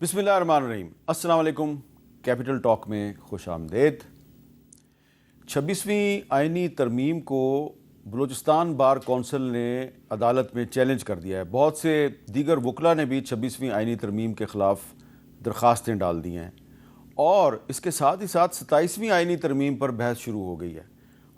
بسم اللہ الرحمن الرحیم۔ السلام علیکم۔ کیپٹل ٹاک میں خوش آمدید۔ 26ویں آئینی ترمیم کو بلوچستان بار کونسل نے عدالت میں چیلنج کر دیا ہے۔ بہت سے دیگر وکلاء نے بھی 26ویں آئینی ترمیم کے خلاف درخواستیں ڈال دی ہیں، اور اس کے ساتھ ہی ساتھ 27ویں آئینی ترمیم پر بحث شروع ہو گئی ہے۔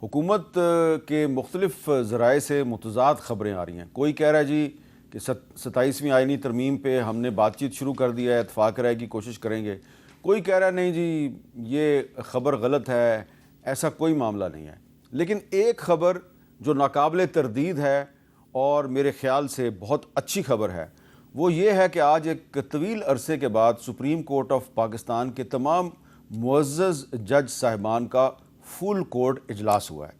حکومت کے مختلف ذرائع سے متضاد خبریں آ رہی ہیں۔ کوئی کہہ رہا ہے جی کہ 27ویں آئینی ترمیم پہ ہم نے بات چیت شروع کر دیا ہے، اتفاق رائے کی کوشش کریں گے۔ کوئی کہہ رہا ہے نہیں جی یہ خبر غلط ہے، ایسا کوئی معاملہ نہیں ہے۔ لیکن ایک خبر جو ناقابل تردید ہے اور میرے خیال سے بہت اچھی خبر ہے، وہ یہ ہے کہ آج ایک طویل عرصے کے بعد سپریم کورٹ آف پاکستان کے تمام معزز جج صاحبان کا فل کورٹ اجلاس ہوا ہے،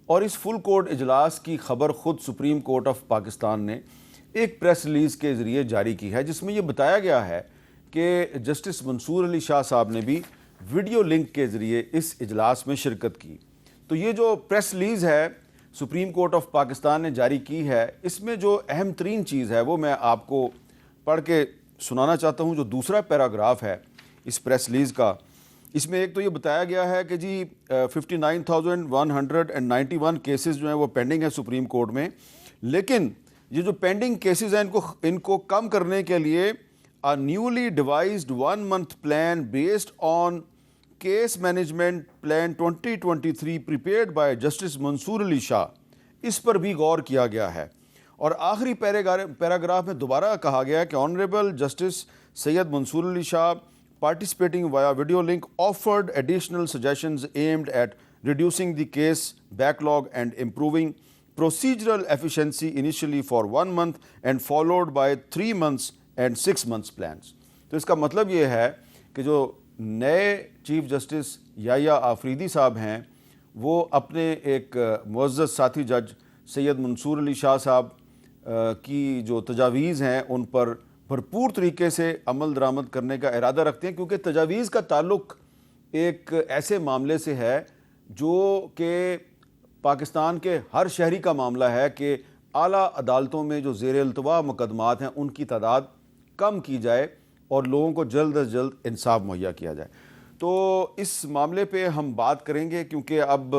اور اس فل کورٹ اجلاس کی خبر خود سپریم کورٹ آف پاکستان نے ایک پریس ریلیز کے ذریعے جاری کی ہے، جس میں یہ بتایا گیا ہے کہ جسٹس منصور علی شاہ صاحب نے بھی ویڈیو لنک کے ذریعے اس اجلاس میں شرکت کی۔ تو یہ جو پریس ریلیز ہے سپریم کورٹ آف پاکستان نے جاری کی ہے، اس میں جو اہم ترین چیز ہے وہ میں آپ کو پڑھ کے سنانا چاہتا ہوں۔ جو دوسرا پیراگراف ہے اس پریس ریلیز کا، اس میں ایک تو یہ بتایا گیا ہے کہ جی 59,191 کیسز جو ہیں وہ پینڈنگ ہیں سپریم کورٹ میں، لیکن یہ جو پینڈنگ کیسز ہیں ان کو کم کرنے کے لیے a newly devised 1 month plan based on case management plan 2023 prepared by Justice منصور علی شاہ، اس پر بھی غور کیا گیا ہے۔ اور آخری پیراگراف میں دوبارہ کہا گیا ہے کہ honourable justice Syed Mansoor Ali Shah participating via video link offered additional suggestions aimed at reducing the case backlog and improving procedural efficiency initially for 1 month and followed by 3 months and 6 months plans۔ تو اس کا مطلب یہ ہے کہ جو نئے chief justice یحییٰ آفریدی صاحب ہیں، وہ اپنے ایک معزز ساتھی جج سید منصور علی شاہ صاحب کی جو تجاویز ہیں ان پر بھرپور طریقے سے عمل درآمد کرنے کا ارادہ رکھتے ہیں، کیونکہ تجاویز کا تعلق ایک ایسے معاملے سے ہے جو کہ پاکستان کے ہر شہری کا معاملہ ہے کہ اعلیٰ عدالتوں میں جو زیر التواء مقدمات ہیں ان کی تعداد کم کی جائے اور لوگوں کو جلد از جلد انصاف مہیا کیا جائے۔ تو اس معاملے پہ ہم بات کریں گے، کیونکہ اب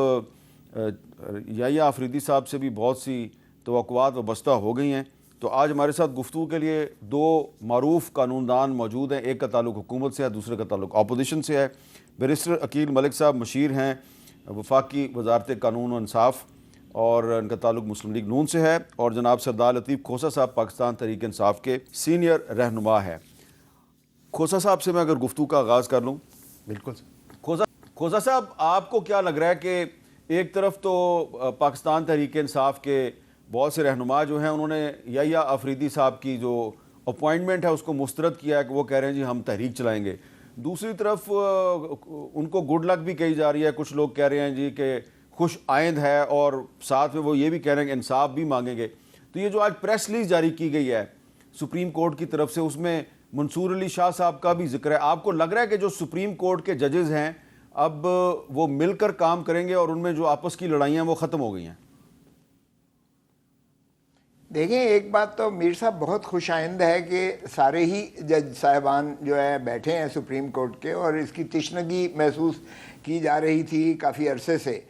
یحییٰ آفریدی صاحب سے بھی بہت سی توقعات وابستہ ہو گئی ہیں۔ تو آج ہمارے ساتھ گفتگو کے لیے دو معروف قانون دان موجود ہیں، ایک کا تعلق حکومت سے ہے، دوسرے کا تعلق اپوزیشن سے ہے۔ بیرسٹر عقیل ملک صاحب مشیر ہیں وفاقی وزارت قانون و انصاف، اور ان کا تعلق مسلم لیگ نون سے ہے، اور جناب سردار لطیف کھوسہ صاحب پاکستان تحریک انصاف کے سینئر رہنما ہیں۔ کھوسہ صاحب سے میں اگر گفتگو کا آغاز کر لوں۔ بالکل۔ کھوسہ صاحب، آپ کو کیا لگ رہا ہے کہ ایک طرف تو پاکستان تحریک انصاف کے بہت سے رہنما جو ہیں انہوں نے یحییٰ آفریدی صاحب کی جو اپوائنٹمنٹ ہے اس کو مسترد کیا ہے کہ وہ کہہ رہے ہیں جی ہم تحریک چلائیں گے، دوسری طرف ان کو گڈ لک بھی کہی جا رہی ہے، کچھ لوگ کہہ رہے ہیں جی کہ خوش آئند ہے، اور ساتھ میں وہ یہ بھی کہہ رہے ہیں کہ انصاف بھی مانگیں گے۔ تو یہ جو آج پریس ریلیز جاری کی گئی ہے سپریم کورٹ کی طرف سے، اس میں منصور علی شاہ صاحب کا بھی ذکر ہے۔ آپ کو لگ رہا ہے کہ جو سپریم کورٹ کے ججز ہیں اب وہ مل کر کام کریں گے اور ان میں جو آپس کی لڑائیاں وہ ختم ہو گئی ہیں؟ دیکھیں، ایک بات تو میر صاحب بہت خوش آئند ہے کہ سارے ہی جج صاحبان جو ہے بیٹھے ہیں سپریم کورٹ کے، اور اس کی تشنگی محسوس کی جا رہی تھی کافی عرصے سے،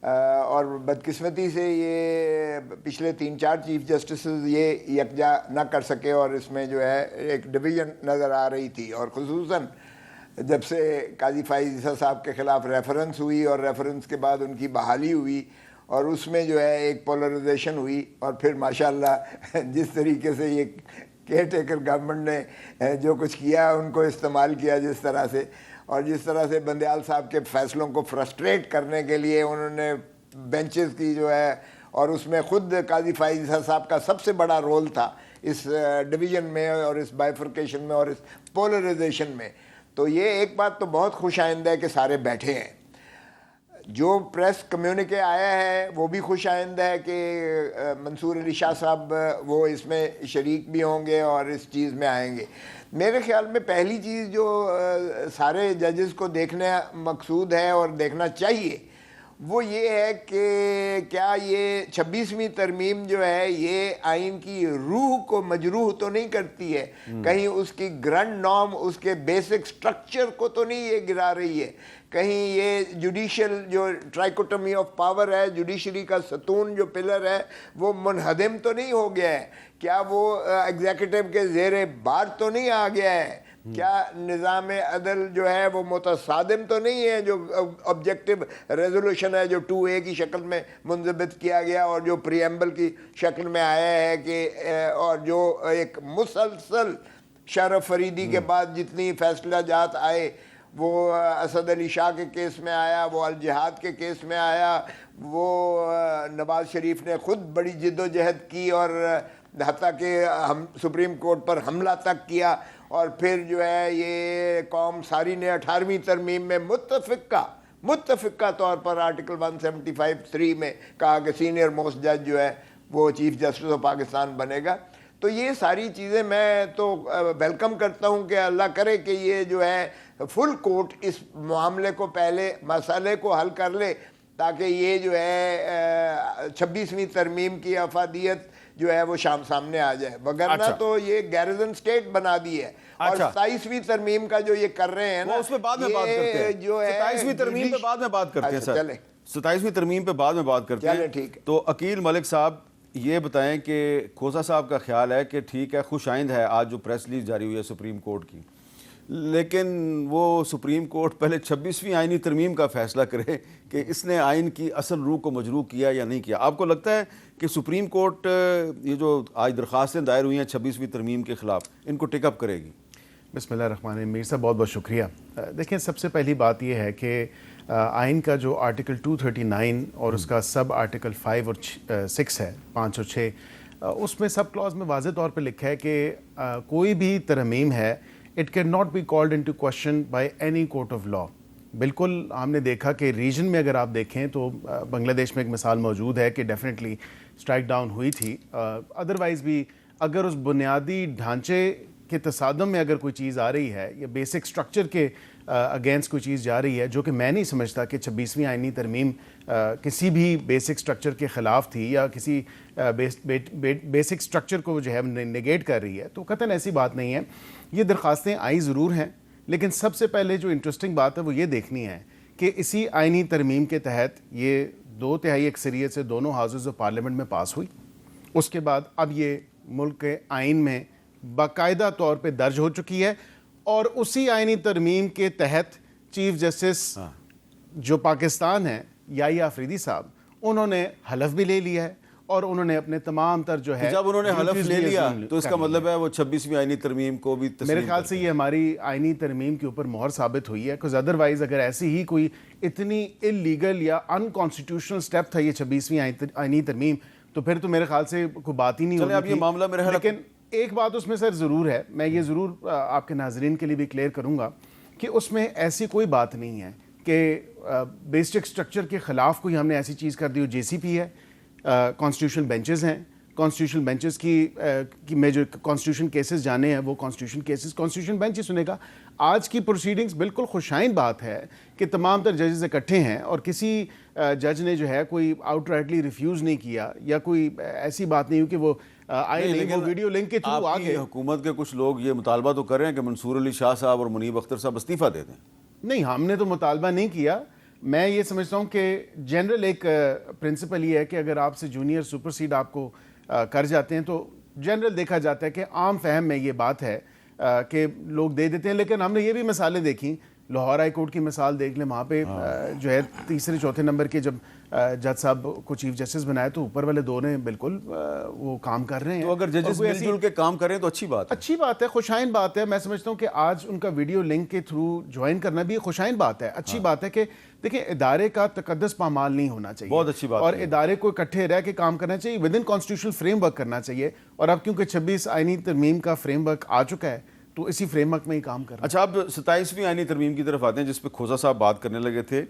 اور بدقسمتی سے یہ پچھلے 3-4 چیف جسٹسز یہ یکجا نہ کر سکے، اور اس میں جو ہے ایک ڈویژن نظر آ رہی تھی، اور خصوصاً جب سے قاضی فائز عیسیٰ صاحب کے خلاف ریفرنس ہوئی اور ریفرنس کے بعد ان کی بحالی ہوئی، اور اس میں جو ہے ایک پولرائزیشن ہوئی، اور پھر ماشاءاللہ جس طریقے سے یہ کیئر ٹیکر گورنمنٹ نے جو کچھ کیا ان کو استعمال کیا جس طرح سے، اور جس طرح سے بندیال صاحب کے فیصلوں کو فرسٹریٹ کرنے کے لیے انہوں نے بینچز کی جو ہے، اور اس میں خود قاضی فائز عیسیٰ صاحب کا سب سے بڑا رول تھا اس ڈویژن میں اور اس بائیفرکیشن میں اور اس پولرائزیشن میں۔ تو یہ ایک بات تو بہت خوش آئند ہے کہ سارے بیٹھے ہیں۔ جو پریس کمیونکے آیا ہے وہ بھی خوش آئند ہے کہ منصور علی شاہ صاحب وہ اس میں شریک بھی ہوں گے اور اس چیز میں آئیں گے۔ میرے خیال میں پہلی چیز جو سارے ججز کو دیکھنا مقصود ہے اور دیکھنا چاہیے، وہ یہ ہے کہ کیا یہ 26ویں ترمیم جو ہے یہ آئین کی روح کو مجروح تو نہیں کرتی ہے، کہیں اس کی گرانڈ نارم، اس کے بیسک سٹرکچر کو تو نہیں یہ گرا رہی ہے، کہیں یہ جوڈیشل جو ٹرائکوٹمی آف پاور ہے، جوڈیشری کا ستون جو پلر ہے وہ منہدم تو نہیں ہو گیا ہے، کیا وہ ایگزیکٹو کے زیر بار تو نہیں آ گیا ہے، کیا نظام عدل جو ہے وہ متصادم تو نہیں ہے، جو آبجیکٹو ریزولوشن ہے جو 2A کی شکل میں منضبط کیا گیا اور جو پریمبل کی شکل میں آیا ہے کہ اور جو ایک مسلسل شرف فریدی کے بعد جتنی فیصلہ جات آئے، وہ اسد علی شاہ کے کیس میں آیا، وہ الجہاد کے کیس میں آیا، وہ نواز شریف نے خود بڑی جد و جہد کی اور حتیٰ کہ ہم سپریم کورٹ پر حملہ تک کیا، اور پھر جو ہے یہ قوم ساری نے 18ویں ترمیم میں متفقہ طور پر آرٹیکل 175(3) میں کہا کہ سینئر موسٹ جج جو ہے وہ چیف جسٹس آف پاکستان بنے گا۔ تو یہ ساری چیزیں میں تو ویلکم کرتا ہوں کہ اللہ کرے کہ یہ جو ہے فل کورٹ اس معاملے کو پہلے مسئلے کو حل کر لے، تاکہ یہ جو ہے 26ویں ترمیم کی افادیت جو ہے وہ سامنے آ جائے، وگرنہ تو یہ گیرزن سٹیٹ بنا دی ہے۔ اور 27ویں ترمیم کا جو یہ کر رہے ہیں نا، اس پہ بعد میں بات کرتے ہیں، جو ہے 27ویں ترمیم پہ بعد میں بات کرتے ہیں سر، 27ویں ترمیم پہ بعد میں بات کرتے ہیں۔ ٹھیک ہے، تو عقیل ملک صاحب یہ بتائیں کہ کھوسا صاحب کا خیال ہے کہ ٹھیک ہے، خوش آئند ہے آج جو پریس ریلیز جاری ہوئی ہے سپریم کورٹ کی، لیکن وہ سپریم کورٹ پہلے 26ویں آئینی ترمیم کا فیصلہ کرے کہ اس نے آئین کی اصل روح کو مجروح کیا یا نہیں کیا۔ آپ کو لگتا ہے کہ سپریم کورٹ یہ جو آج درخواستیں دائر ہوئی ہیں 26ویں ترمیم کے خلاف، ان کو ٹک اپ کرے گی؟ بسم اللہ الرحمن الرحیم۔ میر صاحب بہت بہت شکریہ۔ دیکھیں، سب سے پہلی بات یہ ہے کہ آئین کا جو آرٹیکل 239 اور اس کا سب آرٹیکل 5 اور 6 ہے، 5 اور 6، اس میں سب کلاز میں واضح طور پہ لکھا ہے کہ کوئی بھی ترمیم ہے it can not be called into question by any court of law. بالکل ہم نے دیکھا کہ ریجن میں اگر آپ دیکھیں تو بنگلہ دیش میں ایک مثال موجود ہے کہ ڈیفینیٹلی اسٹرائک ڈاؤن ہوئی تھی، ادروائز بھی اگر اس بنیادی ڈھانچے کے تصادم میں اگر کوئی چیز آ رہی ہے یا بیسک سٹرکچر کے اگینسٹ کوئی چیز جا رہی ہے، جو کہ میں نہیں سمجھتا کہ 26ویں آئینی ترمیم کسی بھی بیسک سٹرکچر کے خلاف تھی یا کسی بیسک سٹرکچر کو جو ہے نگیٹ کر رہی ہے، تو قطعاً ایسی بات نہیں ہے۔ یہ درخواستیں آئی ضرور ہیں، لیکن سب سے پہلے جو انٹرسٹنگ بات ہے وہ یہ دیکھنی ہے کہ اسی آئینی ترمیم کے تحت یہ 2/3 اکثریت سے دونوں ہاؤسز آف پارلیمنٹ میں پاس ہوئی، اس کے بعد اب یہ ملک کے آئین میں باقاعدہ طور پہ درج ہو چکی ہے، اور اسی آئینی ترمیم کے تحت چیف جسٹس جو پاکستان ہیں یحییٰ آفریدی صاحب، انہوں نے حلف بھی لے لیا ہے، اور انہوں نے اپنے تمام تر جو ہے جب انہوں نے حلف لے لیا تو اس کا مطلب ہے وہ 26ویں آئینی ترمیم کو بھی میرے خیال سے یہ ہماری آئینی ترمیم کے اوپر مہر ثابت ہوئی ہے، کیونکہ ادروائز اگر ایسی ہی کوئی اتنی انلیگل یا ان کانسٹیٹیوشنل سٹیپ تھا یہ 26ویں آئینی ترمیم، تو پھر تو میرے خیال سے کوئی بات ہی نہیں ہوتی تھی۔ لیکن ایک بات اس میں سر ضرور ہے، میں یہ ضرور آپ کے ناظرین کے لیے بھی کلیئر کروں گا کہ اس میں ایسی کوئی بات نہیں ہے کہ بیسک سٹرکچر کے خلاف کوئی ہم نے ایسی چیز کر دی ہو۔ جے سی پی ہے، کانسٹیٹیوشنل بینچز ہیں، کانسٹیٹیوشنل بینچز کی میں جو کانسٹیٹیوشن کیسز جانے ہیں وہ کانسٹیٹیوشن بینچ ہی سنے گا۔ آج کی پروسیڈنگز بالکل خوشائن بات ہے کہ تمام تر ججز اکٹھے ہیں، اور کسی جج نے جو ہے کوئی آؤٹ رائٹلی ریفیوز نہیں کیا، یا کوئی ایسی بات نہیں ہوئی کہ وہ آئے نہیں، وہ ویڈیو لنک کے تھرو آ گئے۔ حکومت کے کچھ لوگ یہ مطالبہ تو کر رہے ہیں کہ منصور علی شاہ صاحب اور منیب اختر صاحب استعفیٰ دے دیں۔ نہیں، ہم نے تو مطالبہ نہیں کیا۔ میں یہ سمجھتا ہوں کہ جنرل ایک پرنسپل یہ ہے کہ اگر آپ سے جونیئر سپر سیڈ آپ کو کر جاتے ہیں تو جنرل دیکھا جاتا ہے کہ عام فہم میں یہ بات ہے کہ لوگ دے دیتے ہیں، لیکن ہم نے یہ بھی مثالیں دیکھیں، لاہور ہائی کورٹ کی مثال دیکھ لیں، وہاں پہ جو ہے 3-4 نمبر کے جب جج صاحب کو چیف جسٹس بنایا تو اوپر والے دو نے بالکل وہ کام کر رہے ہیں۔ تو اگر ججز مل جل کے کام کریں تو اچھی بات ہے، خوشائن بات ہے۔ میں سمجھتا ہوں کہ آج ان کا ویڈیو لنک کے تھرو جوائن کرنا بھی خوشائن بات ہے، اچھی بات ہے کہ دیکھیں ادارے کا تقدس پامال نہیں ہونا چاہیے، بہت اچھی بات، اور ادارے کو اکٹھے رہ کے کام کرنا چاہیے، with in constitutional frame work کرنا چاہیے، اور اب کیونکہ 26 آئینی ترمیم کا فریم ورک آ چکا ہے تو اسی فریم ورک میں ہی کام کرنا۔ اچھا، اب 27ویں آئینی ترمیم کی طرف آتے ہیں جس پہ کھوسا صاحب بات کرنے لگے تھے۔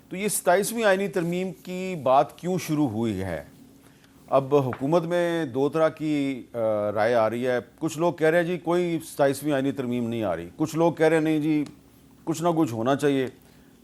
تو یہ 27ویں آئینی ترمیم کی بات کیوں شروع ہوئی ہے؟ اب حکومت میں دو طرح کی رائے آ رہی ہے۔ کچھ لوگ کہہ رہے ہیں جی کوئی 27ویں آئینی ترمیم نہیں آ رہی، کچھ لوگ کہہ رہے ہیں نہیں جی کچھ نہ کچھ ہونا چاہیے۔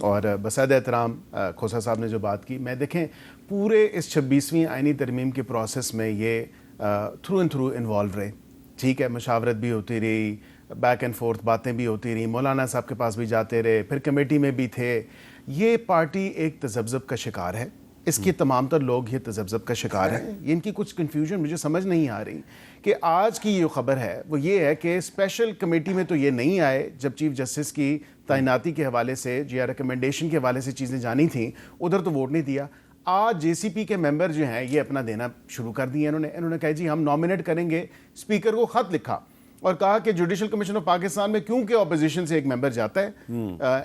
اور بساد احترام کھوسا صاحب نے جو بات کی، میں دیکھیں پورے اس 26ویں آئینی ترمیم کے پروسیس میں یہ تھرو اینڈ تھرو انوالو رہے. ٹھیک ہے، مشاورت بھی ہوتی رہی، بیک اینڈ فورتھ باتیں بھی ہوتی رہی، مولانا صاحب کے پاس بھی جاتے رہے، پھر کمیٹی میں بھی تھے. یہ پارٹی ایک تذبذب کا شکار ہے، اس کے تمام تر لوگ یہ تذبذب کا شکار ہیں. یہ ان کی کچھ کنفیوژن مجھے سمجھ نہیں آ رہی کہ آج کی جو خبر ہے وہ یہ ہے کہ اسپیشل کمیٹی میں تو یہ نہیں آئے جب چیف جسٹس کی تعیناتی کے حوالے سے یا ریکمنڈیشن کے حوالے سے چیزیں جانی تھیں، ادھر تو ووٹ نہیں دیا. آج جے سی پی کے ممبر جو ہیں یہ اپنا دینا شروع کر دیے. انہوں نے کہا جی ہم نامینیٹ کریں گے. اسپیکر کو خط لکھا اور کہا کہ جوڈیشل کمیشن آف پاکستان میں کیونکہ اپوزیشن سے ایک ممبر جاتا ہے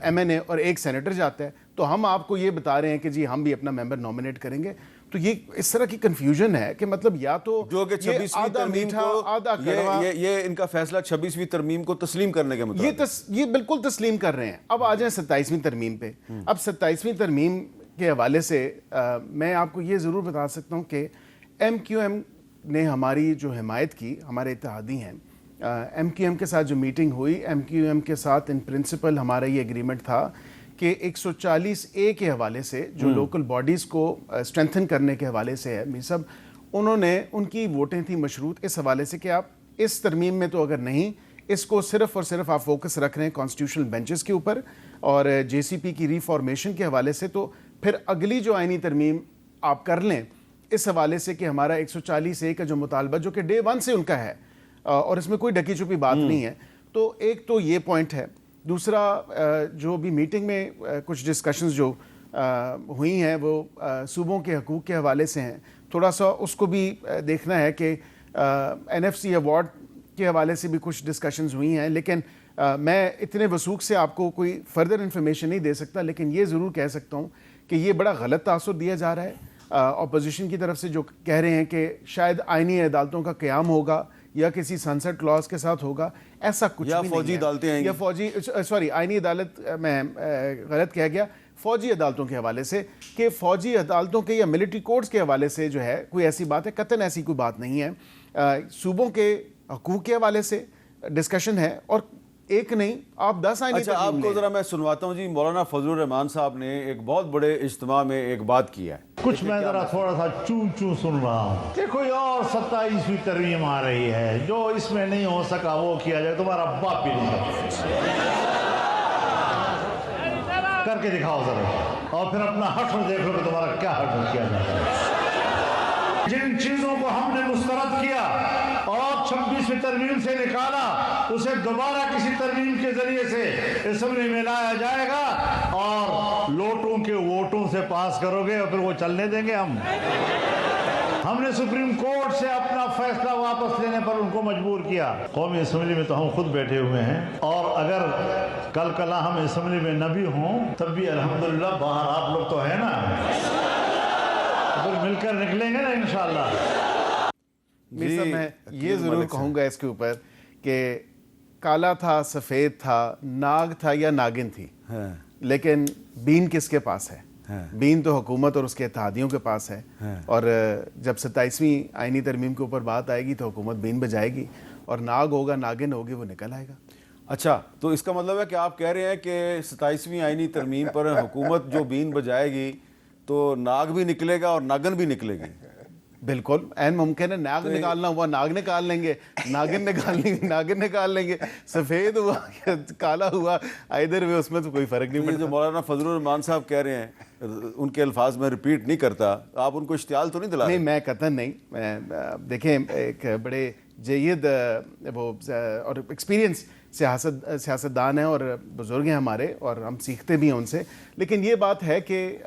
ایم این اے اور ایک سینیٹر جاتا ہے، تو ہم آپ کو یہ بتا رہے ہیں کہ جی ہم بھی اپنا ممبر نامینیٹ کریں گے. تو یہ اس طرح کی کنفیوژن ہے کہ مطلب یا تو جو کہ 26ویں ترمیم کو یہ ان کا فیصلہ 26ویں ترمیم کو تسلیم کرنے کے مطابق یہ بالکل تسلیم کر رہے ہیں. اب آ جائیں 27ویں ترمیم پہ. اب 27ویں ترمیم کے حوالے سے میں آپ کو یہ ضرور بتا سکتا ہوں کہ ایم کیو ایم نے ہماری جو حمایت کی، ہمارے اتحادی ہیں، ایم کیو ایم کے ساتھ جو میٹنگ ہوئی، ایم کیو ایم کے ساتھ ان پرنسپل ہمارا یہ ایگریمنٹ تھا کہ 140A کے حوالے سے جو لوکل باڈیز کو اسٹرینتھن کرنے کے حوالے سے ہے، میر صاحب انہوں نے ان کی ووٹیں تھیں مشروط اس حوالے سے کہ آپ اس ترمیم میں تو اگر نہیں، اس کو صرف اور صرف آپ فوکس رکھ رہے ہیں کانسٹیٹیوشنل بینچز کے اوپر اور جے سی پی کی ریفارمیشن کے حوالے سے، تو پھر اگلی جو آئینی ترمیم آپ کر لیں اس حوالے سے کہ ہمارا 140A کا جو مطالبہ جو کہ ڈے 1 سے ان کا ہے اور اس میں کوئی ڈکی چھپی بات نہیں ہے. تو ایک تو یہ پوائنٹ ہے. دوسرا جو بھی میٹنگ میں کچھ ڈسکشنز جو ہوئی ہیں وہ صوبوں کے حقوق کے حوالے سے ہیں. تھوڑا سا اس کو بھی دیکھنا ہے کہ این ایف سی ایوارڈ کے حوالے سے بھی کچھ ڈسکشنز ہوئی ہیں، لیکن میں اتنے وثوق سے آپ کو کوئی فردر انفارمیشن نہیں دے سکتا. لیکن یہ ضرور کہہ سکتا ہوں کہ یہ بڑا غلط تاثر دیا جا رہا ہے اپوزیشن کی طرف سے، جو کہہ رہے ہیں کہ شاید آئینی عدالتوں کا قیام ہوگا یا کسی سنسٹ کلاس کے ساتھ ہوگا. ایسا کچھ یا بھی فوجی عدالتیں آئیں گی، یا فوجی آئینی عدالت میں غلط کہہ گیا، فوجی عدالتوں کے حوالے سے، کہ فوجی عدالتوں کے یا ملٹری کورٹس کے حوالے سے جو ہے کوئی ایسی بات ہے، قطعاً ایسی کوئی بات نہیں ہے. صوبوں کے حقوق کے حوالے سے ڈسکشن ہے اور ایک نہیں آپ 10 آئینی. اچھا آپ کو ذرا میں سنواتا ہوں جی. مولانا فضل الرحمان صاحب نے ایک بہت بڑے اجتماع میں ایک بات کی ہے، کچھ میں ذرا تھوڑا سا چون سن رہا ہوں کہ کوئی اور 27ویں ترمیم آ رہی ہے، جو اس میں نہیں ہو سکا وہ کیا جائے. تمہارا باپ بھی نہیں کر کے دکھاؤ ذرا، اور پھر اپنا حشر دیکھ لو کہ تمہارا کیا حشر کیا جاتا ہے. جن چیزوں کو ہم نے مسترد کیا اور 26ویں ترمیم سے نکالا، اسے دوبارہ کسی ترمیم کے ذریعے سے اسمبلی میں لایا جائے گا اور لوٹوں کے ووٹوں سے پاس کرو گے اور پھر وہ چلنے دیں گے. ہم نے سپریم کورٹ سے اپنا فیصلہ واپس لینے پر ان کو مجبور کیا. قومی اسمبلی میں تو ہم خود بیٹھے ہوئے ہیں، اور اگر کل کلا ہم اسمبلی میں نہ بھی ہوں تب بھی الحمدللہ باہر آپ لوگ تو ہیں نا، پھر مل کر نکلیں گے نا انشاءاللہ. میں یہ ضرور کہوں گا اس کے اوپر کہ کالا تھا، سفید تھا، ناگ تھا یا ناگن تھی، لیکن بین کس کے پاس ہے؟ بین تو حکومت اور اس کے اتحادیوں کے پاس ہے. اور جب 27ویں آئینی ترمیم کے اوپر بات آئے گی تو حکومت بین بجائے گی، اور ناگ ہوگا، ناگن ہوگی، وہ نکل آئے گا. اچھا تو اس کا مطلب ہے کہ آپ کہہ رہے ہیں کہ 27ویں آئینی ترمیم پر حکومت جو بین بجائے گی تو ناگ بھی نکلے گا اور ناگن بھی نکلے گی. بالکل عین ممکن ہے. ناگ نکالنا ہوا ناگ نکال لیں گے، ناگن ناگن نکال لیں گے، سفید ہوا یا کالا ہوا، ادھر بھی اس میں تو کوئی فرق نہیں پڑتا. جو مولانا فضل الرحمان صاحب کہہ رہے ہیں ان کے الفاظ میں ریپیٹ نہیں کرتا، آپ ان کو اشتعال تو نہیں دلا رہے؟ نہیں، میں قطعاً نہیں. دیکھیں ایک بڑے جید وہ اور ایکسپیرینس سیاستدان ہیں اور بزرگ ہیں ہمارے، اور ہم سیکھتے بھی ہیں ان سے. لیکن یہ بات ہے کہ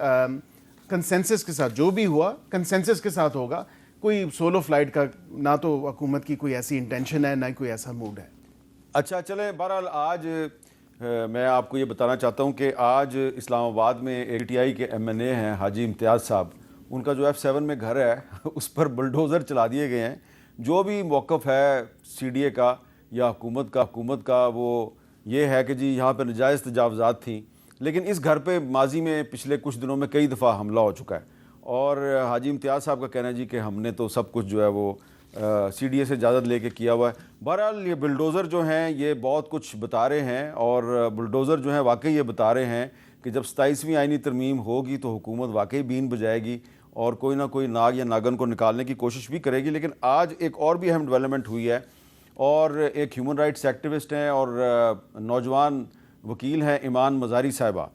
کنسنسس کے ساتھ جو بھی ہوا کنسنسس کے ساتھ ہوگا. کوئی سولو فلائٹ کا نہ تو حکومت کی کوئی ایسی انٹینشن ہے، نہ کوئی ایسا موڈ ہے. اچھا چلیں، بہرحال آج میں آپ کو یہ بتانا چاہتا ہوں کہ آج اسلام آباد میں ایک ٹی آئی کے ایم این اے ہیں حاجی امتیاز صاحب، ان کا جو F7 میں گھر ہے اس پر بلڈوزر چلا دیے گئے ہیں. جو بھی موقف ہے سی ڈی اے کا یا حکومت کا وہ یہ ہے کہ جی یہاں پہ نجائز تجاوزات تھیں، لیکن اس گھر پہ ماضی میں پچھلے کچھ دنوں میں کئی دفعہ حملہ ہو چکا ہے. اور حاجی امتیاز صاحب کا کہنا ہے جی کہ ہم نے تو سب کچھ جو ہے وہ سی ڈی اے سے اجازت لے کے کیا ہوا ہے. بہرحال یہ بلڈوزر جو ہیں یہ بہت کچھ بتا رہے ہیں، اور بلڈوزر جو ہیں واقعی یہ بتا رہے ہیں کہ جب 27ویں آئینی ترمیم ہوگی تو حکومت واقعی بین بجائے گی اور کوئی نہ کوئی ناگ یا ناگن کو نکالنے کی کوشش بھی کرے گی. لیکن آج ایک اور بھی اہم ڈیولپمنٹ ہوئی ہے, اور ایک ہیومن رائٹس ایکٹیوسٹ ہیں اور نوجوان وکیل ہیں ایمان مزاری صاحبہ,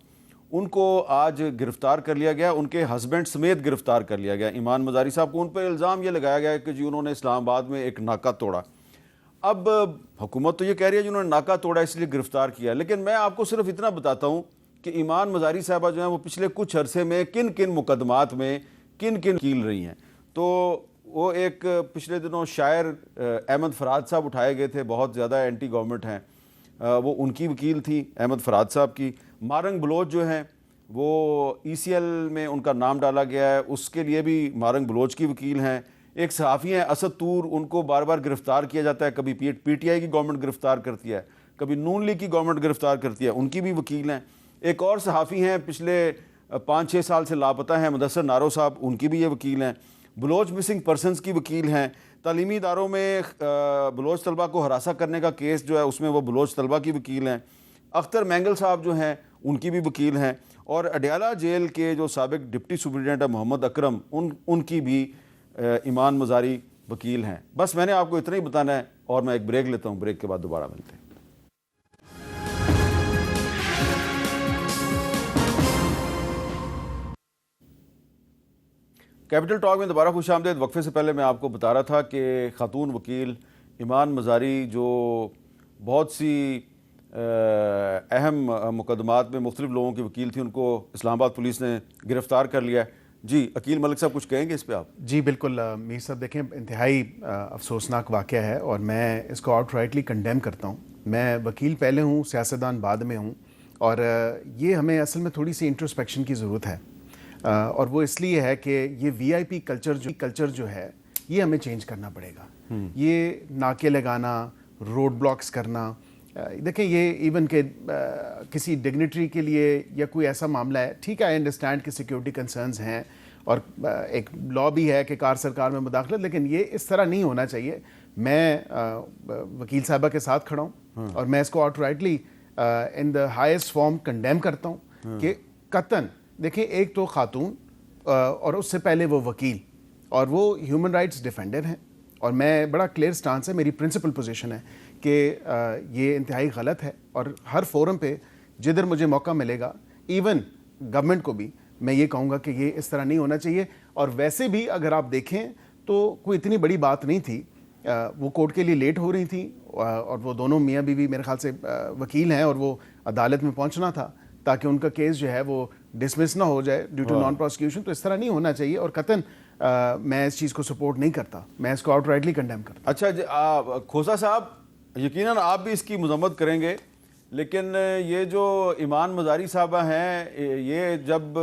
ان کو آج گرفتار کر لیا گیا, ان کے ہسبینڈ سمیت گرفتار کر لیا گیا. ایمان مزاری صاحب کو ان پر الزام یہ لگایا گیا کہ جی انہوں نے اسلام آباد میں ایک ناکہ توڑا. اب حکومت تو یہ کہہ رہی ہے جنہوں نے ناکہ توڑا اس لیے گرفتار کیا, لیکن میں آپ کو صرف اتنا بتاتا ہوں کہ ایمان مزاری صاحبہ جو ہیں وہ پچھلے کچھ عرصے میں کن کن مقدمات میں کن وکیل رہی ہیں. تو وہ ایک پچھلے دنوں شاعر احمد فراد صاحب اٹھائے گئے تھے, بہت زیادہ اینٹی گورنمنٹ ہیں, وہ ان کی وکیل تھی احمد فراد صاحب کی. مارنگ بلوچ جو ہیں وہ ECL میں ان کا نام ڈالا گیا ہے, اس کے لیے بھی مارنگ بلوچ کی وکیل ہیں. ایک صحافی ہیں اسد طور, ان کو بار بار گرفتار کیا جاتا ہے, کبھی PTI کی گورنمنٹ گرفتار کرتی ہے, کبھی نون لیگ کی گورنمنٹ گرفتار کرتی ہے, ان کی بھی وکیل ہیں. ایک اور صحافی ہیں پچھلے 5-6 سال سے لاپتہ ہیں مدثر نارو صاحب, ان کی بھی یہ وکیل ہیں. بلوچ مسنگ پرسنز کی وکیل ہیں. تعلیمی اداروں میں بلوچ طلبہ کو ہراساں کرنے کا کیس جو ہے اس میں وہ بلوچ طلبہ کی وکیل ہیں. اختر مینگل صاحب جو ہیں ان کی بھی وکیل ہیں, اور اڈیالہ جیل کے جو سابق ڈپٹی سپرنٹینڈنٹ ہے محمد اکرم, ان کی بھی ایمان مزاری وکیل ہیں. بس میں نے آپ کو اتنا ہی بتانا ہے, اور میں ایک بریک لیتا ہوں, بریک کے بعد دوبارہ ملتے ہیں. کیپٹل ٹاک میں دوبارہ خوش آمدید. وقفے سے پہلے میں آپ کو بتا رہا تھا کہ خاتون وکیل ایمان مزاری جو بہت سی اہم مقدمات میں مختلف لوگوں کی وکیل تھی, ان کو اسلام آباد پولیس نے گرفتار کر لیا ہے. جی عقیل ملک صاحب کچھ کہیں گے اس پہ آپ؟ جی بالکل میر صاحب, دیکھیں انتہائی افسوسناک واقعہ ہے, اور میں اس کو آؤٹ رائٹلی کنڈیم کرتا ہوں. میں وکیل پہلے ہوں, سیاستدان بعد میں ہوں, اور یہ ہمیں اصل میں تھوڑی سی انٹروسپیکشن کی ضرورت ہے, اور وہ اس لیے ہے کہ یہ VIP کلچر جو ہے یہ ہمیں چینج کرنا پڑے گا. یہ ناکے لگانا, روڈ بلاکس کرنا, دیکھیں یہ ایون کہ کسی ڈگنیٹری کے لیے یا کوئی ایسا معاملہ ہے, ٹھیک ہے آئی انڈرسٹینڈ کہ سیکیورٹی کنسرنز ہیں اور ایک لا بھی ہے کہ کار سرکار میں مداخلت, لیکن یہ اس طرح نہیں ہونا چاہیے. میں وکیل صاحبہ کے ساتھ کھڑا ہوں, اور میں اس کو out rightly in the highest form condemn کرتا ہوں کہ قطعاً دیکھیں ایک تو خاتون اور اس سے پہلے وہ وکیل, اور وہ ہیومن رائٹس ڈیفینڈر ہیں, اور میں بڑا کلیئر سٹانس ہے, میری پرنسپل پوزیشن ہے کہ یہ انتہائی غلط ہے, اور ہر فورم پہ جدھر مجھے موقع ملے گا ایون گورنمنٹ کو بھی میں یہ کہوں گا کہ یہ اس طرح نہیں ہونا چاہیے. اور ویسے بھی اگر آپ دیکھیں تو کوئی اتنی بڑی بات نہیں تھی, وہ کورٹ کے لیے لیٹ ہو رہی تھی, اور وہ دونوں میاں بیوی میرے خیال سے وکیل ہیں, اور وہ عدالت میں پہنچنا تھا تاکہ ان کا کیس جو ہے وہ ڈسمس نہ ہو جائے ڈیو ٹو نان پروسیکیوشن. تو اس طرح نہیں ہونا چاہیے, اور قطعاً میں اس چیز کو سپورٹ نہیں کرتا, میں اس کو آؤٹ رائٹلی کنڈیم کرتا. اچھا جی کھوسا صاحب, یقیناً آپ بھی اس کی مذمت کریں گے, لیکن یہ جو ایمان مزاری صاحبہ ہیں, یہ جب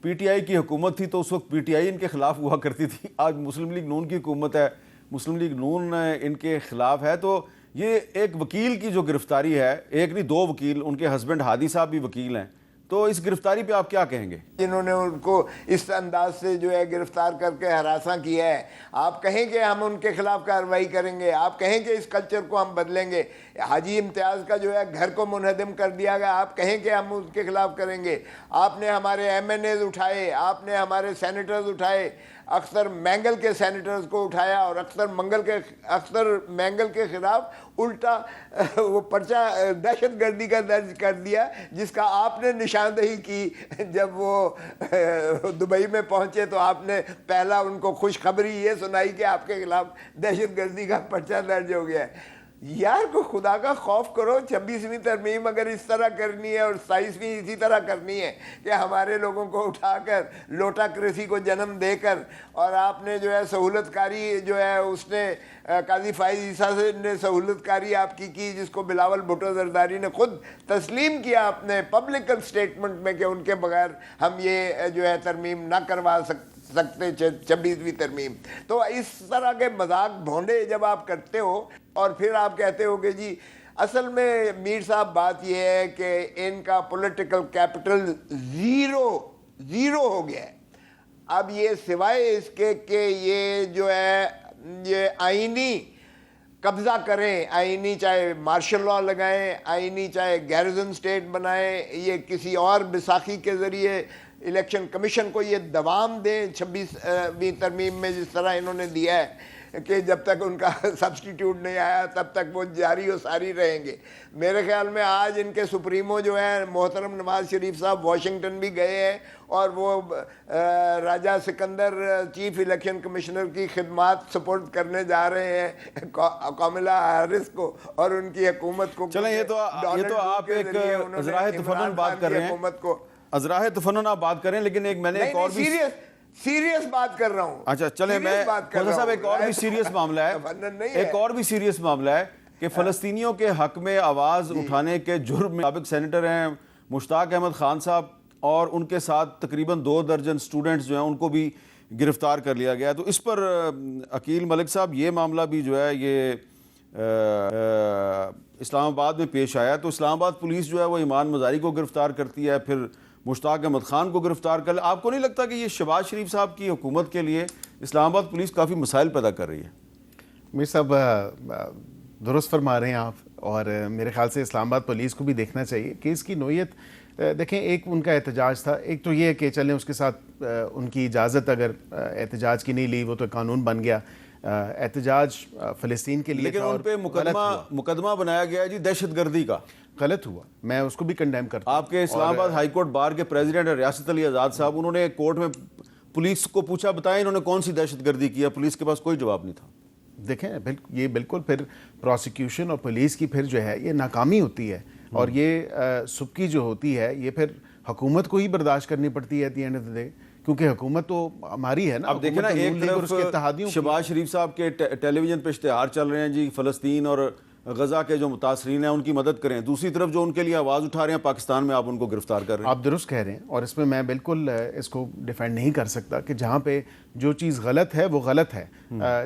PTI کی حکومت تھی تو اس وقت PTI ان کے خلاف ہوا کرتی تھی. آج مسلم لیگ نون کی حکومت ہے, مسلم لیگ نون ان کے خلاف ہے. تو یہ ایک وکیل کی جو گرفتاری ہے, ایک نہیں 2 وکیل, ان کے ہسبینڈ ہادی صاحب بھی وکیل ہیں, تو اس گرفتاری پہ آپ کیا کہیں گے؟ جنہوں نے ان کو اس انداز سے جو ہے گرفتار کر کے ہراساں کیا ہے, آپ کہیں کہ ہم ان کے خلاف کارروائی کریں گے, آپ کہیں کہ اس کلچر کو ہم بدلیں گے. حاجی امتیاز کا جو ہے گھر کو منہدم کر دیا گیا, آپ کہیں کہ ہم اس کے خلاف کریں گے. آپ نے ہمارے MNAs اٹھائے, آپ نے ہمارے سینیٹرز اٹھائے, اختر مینگل کے سینیٹرز کو اٹھایا, اور اختر مینگل کے خلاف الٹا وہ پرچہ دہشت گردی کا درج کر دیا, جس کا آپ نے نشاندہی کی. جب وہ دبئی میں پہنچے تو آپ نے پہلا ان کو خوشخبری یہ سنائی کہ آپ کے خلاف دہشت گردی کا پرچہ درج ہو گیا ہے. یار کو خدا کا خوف کرو. 26ویں ترمیم اگر اس طرح کرنی ہے اور 27ویں اسی طرح کرنی ہے کہ ہمارے لوگوں کو اٹھا کر لوٹا کریسی کو جنم دے کر, اور آپ نے جو ہے سہولت کاری جو ہے اس نے قاضی فائز عیسیٰ سے نے سہولت کاری آپ کی جس کو بلاول بھٹو زرداری نے خود تسلیم کیا اپنے پبلکل سٹیٹمنٹ میں کہ ان کے بغیر ہم یہ جو ہے ترمیم نہ کروا سکتے 26ویں ترمیم. تو اس طرح کے مذاق بھونڈے جب آپ کرتے ہو اور پھر آپ کہتے ہو کہ جی اصل میں میر صاحب بات یہ ہے کہ ان کا پولیٹیکل کیپٹل زیرو ہو گیا ہے. اب یہ سوائے اس کے کہ یہ جو ہے یہ آئینی قبضہ کریں, آئینی چاہے مارشل لا لگائیں, آئینی چاہے گیرزن سٹیٹ بنائیں, یہ کسی اور بیساکھی کے ذریعے الیکشن کمیشن کو یہ دوام دیں 26ویں ترمیم میں, جس طرح انہوں نے دیا ہے کہ جب تک ان کا سبسٹیٹیوٹ نہیں آیا تب تک وہ جاری و ساری رہیں گے. میرے خیال میں آج ان کے سپریمو جو ہیں محترم نواز شریف صاحب واشنگٹن بھی گئے ہیں, اور وہ راجہ سکندر چیف الیکشن کمشنر کی خدمات سپورٹ کرنے جا رہے ہیں کاملا ہیرس کو اور ان کی حکومت کو. چلیں یہ تو آپ ایک ازراہ تفنن بات کر رہے ہیں, حکومت کو ازراہ تفنن آپ بات کریں, لیکن ایک میں نے ایک اور بھی سیریس بات کر رہا ہوں. اچھا چلیں, میں خدا صاحب ایک اور بھی سیریس معاملہ ہے, ایک اور بھی سیریس معاملہ ہے کہ فلسطینیوں کے حق میں آواز اٹھانے کے جرم میں سابق سینیٹر ہیں مشتاق احمد خان صاحب اور ان کے ساتھ تقریباً 2 درجن سٹوڈنٹس جو ہیں ان کو بھی گرفتار کر لیا گیا. تو اس پر عقیل ملک صاحب یہ معاملہ بھی جو ہے یہ اسلام آباد میں پیش آیا. تو اسلام آباد پولیس جو ہے وہ ایمان مزاری کو گرفتار کرتی ہے, پھر مشتاق احمد خان کو گرفتار کر. آپ کو نہیں لگتا کہ یہ شہباز شریف صاحب کی حکومت کے لیے اسلام آباد پولیس کافی مسائل پیدا کر رہی ہے؟ میر صاحب درست فرما رہے ہیں آپ, اور میرے خیال سے اسلام آباد پولیس کو بھی دیکھنا چاہیے کہ اس کی نوعیت. دیکھیں, ایک ان کا احتجاج تھا, ایک تو یہ کہ چلیں اس کے ساتھ ان کی اجازت اگر احتجاج کی نہیں لی, وہ تو قانون بن گیا. احتجاج فلسطین کے لیے, لیکن ان پہ مقدمہ بنایا گیا جی دہشت گردی کا. غلط ہوا, میں اس کو بھی کنڈیم کرتا ہوں. آپ کے اسلام آباد ہائی کورٹ بار کے پریزیڈنٹ ریاست علی آزاد صاحب, انہوں نے کورٹ میں پولیس کو پوچھا بتائیں انہوں نے کون سی دہشت گردی کی ہے, پولیس کے پاس کوئی جواب نہیں تھا. دیکھیں یہ بالکل پھر پروسیکیوشن اور پولیس کی پھر جو ہے یہ ناکامی ہوتی ہے, اور یہ سبکی جو ہوتی ہے یہ پھر حکومت کو ہی برداشت کرنی پڑتی ہے at the end of the day, کیونکہ حکومت تو ہماری ہے نا. اب دیکھیں نا, ایک طرف شہباز شریف صاحب کے ٹیلی ویژن پہ اشتہار چل رہے ہیں جی فلسطین اور غزہ کے جو متاثرین ہیں ان کی مدد کریں, دوسری طرف جو ان کے لیے آواز اٹھا رہے ہیں پاکستان میں آپ ان کو گرفتار کر رہے ہیں. آپ درست کہہ رہے ہیں, اور اس میں میں بالکل اس کو ڈیفینڈ نہیں کر سکتا کہ جہاں پہ جو چیز غلط ہے وہ غلط ہے,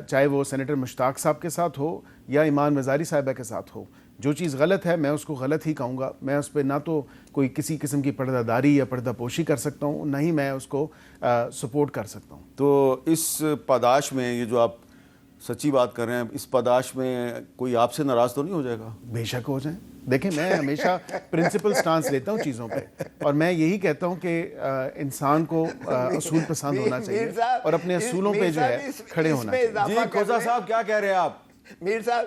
چاہے وہ سینیٹر مشتاق صاحب کے ساتھ ہو یا ایمان مزاری صاحبہ کے ساتھ ہو. جو چیز غلط ہے میں اس کو غلط ہی کہوں گا. میں اس پہ نہ تو کوئی کسی قسم کی پردہ داری یا پردہ پوشی کر سکتا ہوں, نہ ہی میں اس کو سپورٹ کر سکتا ہوں. تو اس پاداش میں یہ جو آپ سچی بات کر رہے ہیں, اس پاداش میں کوئی آپ سے ناراض تو نہیں ہو جائے گا؟ بے شک ہو جائیں. دیکھیں, میں ہمیشہ پرنسپل سٹانس لیتا ہوں چیزوں پہ, اور میں یہی کہتا ہوں کہ انسان کو اصول پسند ہونا چاہیے اور اپنے اصولوں پہ جو ہے کھڑے ہونا چاہیے. جی کھوسا صاحب کیا کہہ رہے ہیں آپ؟ میر صاحب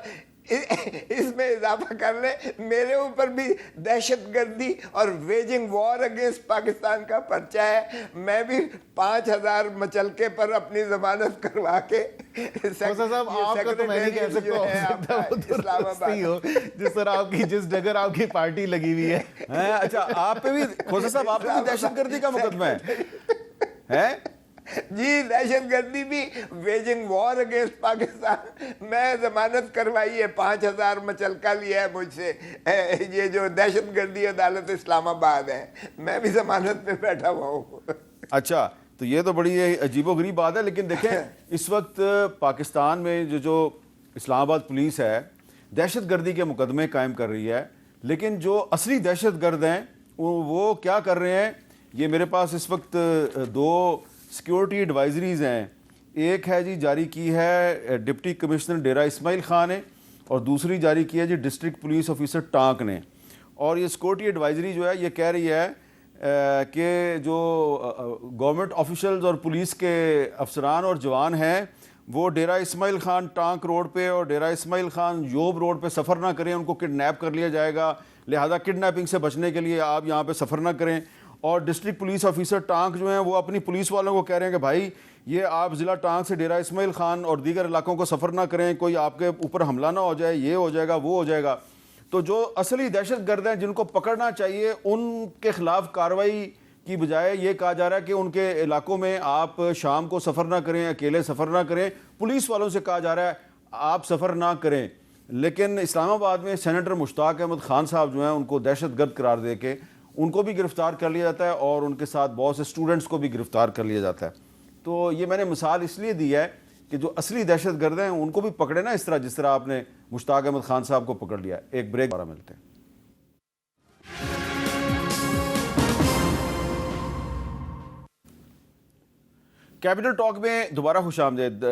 اس میں اضافہ کر لیں, میرے اوپر بھی دہشت گردی اور ویجنگ وار اگینسٹ پاکستان کا پرچہ ہے. میں بھی 5000 مچلکے پر اپنی ضمانت کروا کے صاحب آپ کا تو میں نہیں کہہ سکتا اسلام آباد جس طرح آپ کی جس ڈگر آپ کی پارٹی لگی ہوئی ہے. اچھا آپ پہ بھی کھوسا صاحب آپ پہ بھی دہشت گردی کا مقدمہ ہے؟ جی دہشت گردی بھی, ویجنگ وار اگینسٹ پاکستان. میں ضمانت کروائی ہے, 5000 مچلکا لیا ہے مجھ سے. یہ جو دہشت گردی عدالت اسلام آباد ہے, میں بھی ضمانت پہ بیٹھا ہوا ہوں. اچھا, تو یہ تو بڑی عجیب و غریب بات ہے. لیکن دیکھیں اس وقت پاکستان میں جو اسلام آباد پولیس ہے دہشت گردی کے مقدمے قائم کر رہی ہے, لیکن جو اصلی دہشت گرد ہیں وہ کیا کر رہے ہیں. یہ میرے پاس اس وقت 2 سیکیورٹی ایڈوائزریز ہیں. ایک ہے جی جاری کی ہے ڈپٹی کمشنر ڈیرہ اسماعیل خان نے, اور دوسری جاری کی ہے جی ڈسٹرکٹ پولیس آفیسر ٹانک نے. اور یہ سیکورٹی ایڈوائزری جو ہے یہ کہہ رہی ہے کہ جو گورنمنٹ آفیشلز اور پولیس کے افسران اور جوان ہیں وہ ڈیرہ اسماعیل خان ٹانک روڈ پہ اور ڈیرہ اسماعیل خان یوب روڈ پہ سفر نہ کریں, ان کو کڈنیپ کر لیا جائے گا, لہذا کڈنیپنگ سے بچنے کے لیے آپ یہاں پہ سفر نہ کریں. اور ڈسٹرکٹ پولیس آفیسر ٹانک جو ہیں وہ اپنی پولیس والوں کو کہہ رہے ہیں کہ بھائی یہ آپ ضلع ٹانک سے ڈیرہ اسماعیل خان اور دیگر علاقوں کو سفر نہ کریں, کوئی آپ کے اوپر حملہ نہ ہو جائے, یہ ہو جائے گا وہ ہو جائے گا. تو جو اصلی دہشت گرد ہیں جن کو پکڑنا چاہیے ان کے خلاف کارروائی کی بجائے یہ کہا جا رہا ہے کہ ان کے علاقوں میں آپ شام کو سفر نہ کریں, اکیلے سفر نہ کریں. پولیس والوں سے کہا جا رہا ہے آپ سفر نہ کریں. لیکن اسلام آباد میں سینیٹر مشتاق احمد خان صاحب جو ہیں ان کو دہشت گرد قرار دے کے ان کو بھی گرفتار کر لیا جاتا ہے, اور ان کے ساتھ بہت سے اسٹوڈنٹس کو بھی گرفتار کر لیا جاتا ہے. تو یہ میں نے مثال اس لیے دی ہے کہ جو اصلی دہشت گرد ہیں ان کو بھی پکڑے نا, اس طرح جس طرح آپ نے مشتاق احمد خان صاحب کو پکڑ لیا. ایک بریک دوبارہ ملتے ہیں. کیپٹل ٹاک میں دوبارہ خوش آمدید.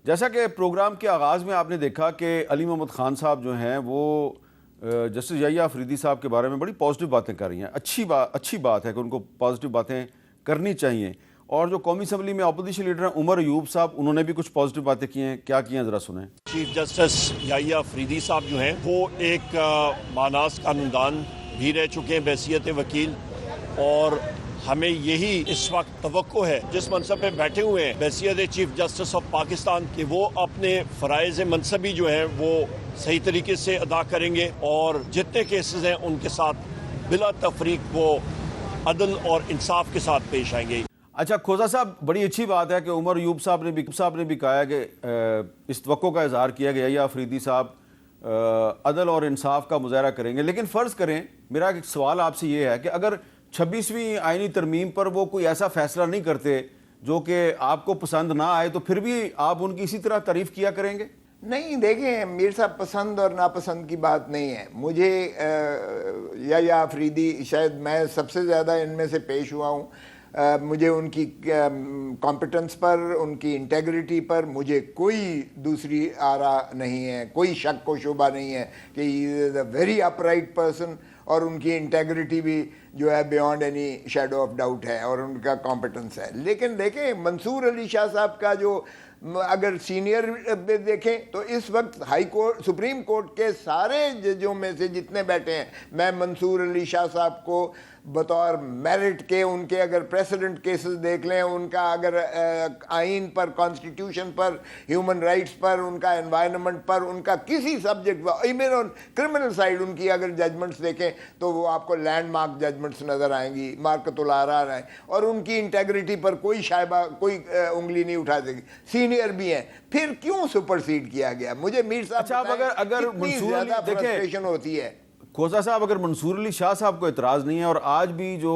جیسا کہ پروگرام کے آغاز میں آپ نے دیکھا کہ علی محمد خان صاحب جو ہیں وہ جسٹس یحییٰ آفریدی صاحب کے بارے میں بڑی پازیٹیو باتیں کر رہی ہیں. اچھی بات ہے کہ ان کو پازیٹیو باتیں کرنی چاہیے. اور جو قومی اسمبلی میں اپوزیشن لیڈر ہیں عمر ایوب صاحب, انہوں نے بھی کچھ پازیٹیو باتیں کی ہیں. کیا کی ہیں ذرا سنیں. چیف جسٹس یحییٰ آفریدی صاحب جو ہیں وہ ایک ماناس قانوندان بھی رہ چکے ہیں بحیثیت وکیل, اور ہمیں یہی اس وقت توقع ہے جس منصب پہ بیٹھے ہوئے ہیں بحیثیت چیف جسٹس آف پاکستان کہ وہ اپنے فرائض منصبی جو ہیں وہ صحیح طریقے سے ادا کریں گے, اور جتنے کیسز ہیں ان کے ساتھ بلا تفریق وہ عدل اور انصاف کے ساتھ پیش آئیں گے. اچھا کھوزہ صاحب, بڑی اچھی بات ہے کہ عمر ایوب صاحب نے بھی کہا ہے کہ اس توقع کا اظہار کیا کہ یحییٰ آفریدی صاحب عدل اور انصاف کا مظاہرہ کریں گے. لیکن فرض کریں, میرا ایک سوال آپ سے یہ ہے کہ اگر 26ویں آئینی ترمیم پر وہ کوئی ایسا فیصلہ نہیں کرتے جو کہ آپ کو پسند نہ آئے, تو پھر بھی آپ ان کی اسی طرح تعریف کیا کریں گے؟ نہیں, دیکھیں میر صاحب, پسند اور ناپسند کی بات نہیں ہے. مجھے یحییٰ آفریدی شاید میں سب سے زیادہ ان میں سے پیش ہوا ہوں. مجھے ان کی کمپٹنس پر, ان کی انٹیگریٹی پر مجھے کوئی دوسری آرا نہیں ہے, کوئی شک و شبہ نہیں ہے کہ he is a very upright person, اور ان کی انٹیگریٹی بھی جو ہے beyond any shadow of doubt ہے, اور ان کا کمپٹنس ہے. لیکن دیکھیں منصور علی شاہ صاحب کا جو اگر سینئر دیکھیں تو اس وقت ہائی کورٹ, سپریم کورٹ کے سارے ججوں میں سے جتنے بیٹھے ہیں, میں منصور علی شاہ صاحب کو بطور میرٹ کے, ان کے اگر پریسیڈنٹ کیسز دیکھ لیں, ان کا اگر آئین پر, کانسٹیٹیوشن پر, ہیومن رائٹس پر, ان کا انوائرنمنٹ پر, ان کا کسی سبجیکٹ پر, ایون کرمنل سائڈ ان کی اگر ججمنٹس دیکھیں تو وہ آپ کو لینڈ مارک ججمنٹس نظر آئیں گی, مارکت الآراء ہیں, اور ان کی انٹیگریٹی پر کوئی شائبہ, کوئی انگلی نہیں اٹھا سکے. سینئر بھی ہیں, پھر کیوں سپرسیڈ کیا گیا؟ مجھے میر صاحب اگر منصور علی فرسٹریشن ہوتی ہے. کھوزہ صاحب, اگر منصور علی شاہ صاحب کو اعتراض نہیں ہے, اور آج بھی جو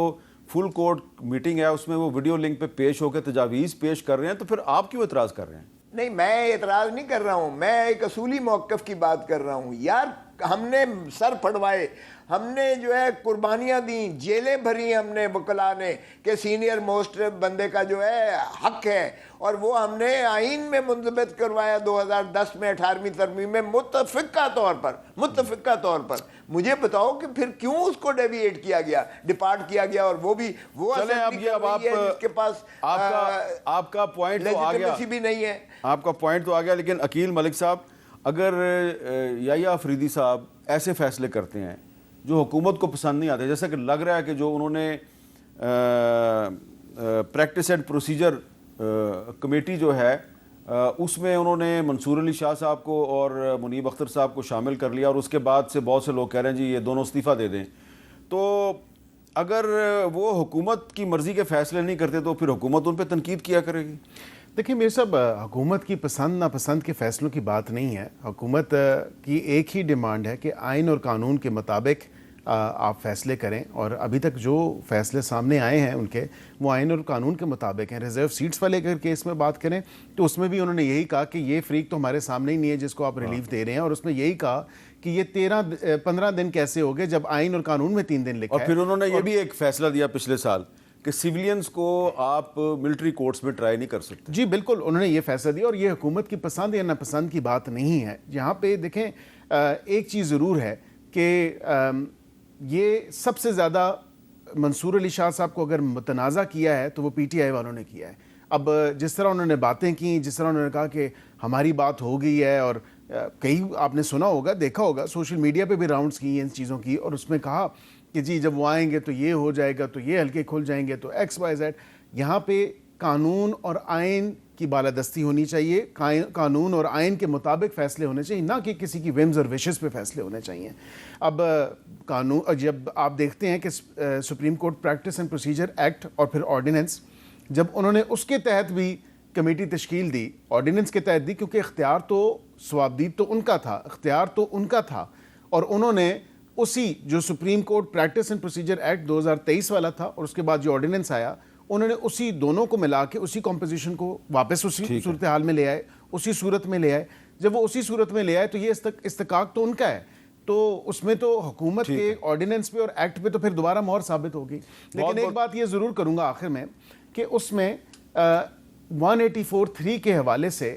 فل کورٹ میٹنگ ہے اس میں وہ ویڈیو لنک پہ پیش ہو کے تجاویز پیش کر رہے ہیں, تو پھر آپ کیوں اعتراض کر رہے ہیں؟ نہیں, میں اعتراض نہیں کر رہا ہوں, میں ایک اصولی موقف کی بات کر رہا ہوں. یار ہم نے سر پھڑوائے, ہم نے جو ہے قربانیاں دیں, جیلیں بھری ہم نے وکلا نے کہ سینئر موسٹ بندے کا جو ہے حق ہے, اور وہ ہم نے آئین میں منضبط کروایا 2010 میں 18ویں ترمیم میں متفقہ طور پر. مجھے بتاؤ کہ پھر کیوں اس کو ڈیویٹ کیا گیا, ڈپارٹ کیا گیا, اور وہ بھی وہ جس کے پاس آپ کا پوائنٹ تو آ گیا, بھی نہیں ہے. آپ کا پوائنٹ تو آ گیا. لیکن عقیل ملک صاحب, اگر یحییٰ آفریدی صاحب ایسے فیصلے کرتے ہیں جو حکومت کو پسند نہیں آتے, جیسا کہ لگ رہا ہے کہ جو انہوں نے پریکٹس اینڈ پروسیجر کمیٹی جو ہے اس میں انہوں نے منصور علی شاہ صاحب کو اور منیب اختر صاحب کو شامل کر لیا, اور اس کے بعد سے بہت سے لوگ کہہ رہے ہیں جی یہ دونوں استعفیٰ دے دیں. تو اگر وہ حکومت کی مرضی کے فیصلے نہیں کرتے تو پھر حکومت ان پہ تنقید کیا کرے گی؟ دیکھیں میرے صاحب, حکومت کی پسند ناپسند کے فیصلوں کی بات نہیں ہے. حکومت کی ایک ہی ڈیمانڈ ہے کہ آئین اور قانون کے مطابق آپ فیصلے کریں, اور ابھی تک جو فیصلے سامنے آئے ہیں ان کے وہ آئین اور قانون کے مطابق ہیں. ریزرو سیٹس والے اگر کیس میں بات کریں تو اس میں بھی انہوں نے یہی کہا کہ یہ فریق تو ہمارے سامنے ہی نہیں ہے جس کو آپ ریلیف دے رہے ہیں, اور اس میں یہی کہا کہ یہ 15 دن کیسے ہو گئے جب آئین اور قانون میں 3 دن لکھا ہے. اور پھر انہوں نے یہ بھی ایک فیصلہ دیا پچھلے سال کہ سیولینز کو آپ ملٹری کورٹس میں ٹرائی نہیں کر سکتے. جی بالکل, انہوں نے یہ فیصلہ دیا, اور یہ حکومت کی پسند یا ناپسند کی بات نہیں ہے. یہاں پہ دیکھیں ایک چیز ضرور ہے کہ یہ سب سے زیادہ منصور علی شاہ صاحب کو اگر متنازع کیا ہے تو وہ پی ٹی آئی والوں نے کیا ہے. اب جس طرح انہوں نے باتیں کی, جس طرح انہوں نے کہا کہ ہماری بات ہو گئی ہے, اور کئی آپ نے سنا ہوگا, دیکھا ہوگا, سوشل میڈیا پہ بھی راؤنڈز کی ہیں ان چیزوں کی, اور اس میں کہا کہ جی جب وہ آئیں گے تو یہ ہو جائے گا, تو یہ حلقے کھل جائیں گے, تو ایکس وائی زیڈ. یہاں پہ قانون اور آئین کی بالادستی ہونی چاہیے, قانون اور آئین کے مطابق فیصلے ہونے چاہیے, نہ کہ کسی کی ومز اور وشز پہ فیصلے ہونے چاہیے. اب قانون جب آپ دیکھتے ہیں کہ supreme court practice and procedure act اور پھر آرڈیننس, جب انہوں نے اس کے تحت بھی کمیٹی تشکیل دی, آرڈیننس کے تحت دی, کیونکہ اختیار تو ثوابدید تو ان کا تھا, اختیار تو ان کا تھا, اور انہوں نے اسی جو supreme court practice and procedure act 2023 والا تھا اور اس کے بعد جو آرڈیننس آیا, انہوں نے اسی دونوں کو ملا کے اسی کمپوزیشن کو واپس اسی صورتحال میں لے آئے, اسی صورت میں لے آئے. جب وہ اسی صورت میں لے آئے تو یہ استحقاق تو ان کا ہے, تو اس میں تو حکومت کے آرڈیننس پہ اور ایکٹ پہ تو پھر دوبارہ مہر ثابت ہوگی. لیکن ایک بات یہ ضرور کروں گا آخر میں کہ اس میں 184(3) کے حوالے سے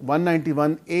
191A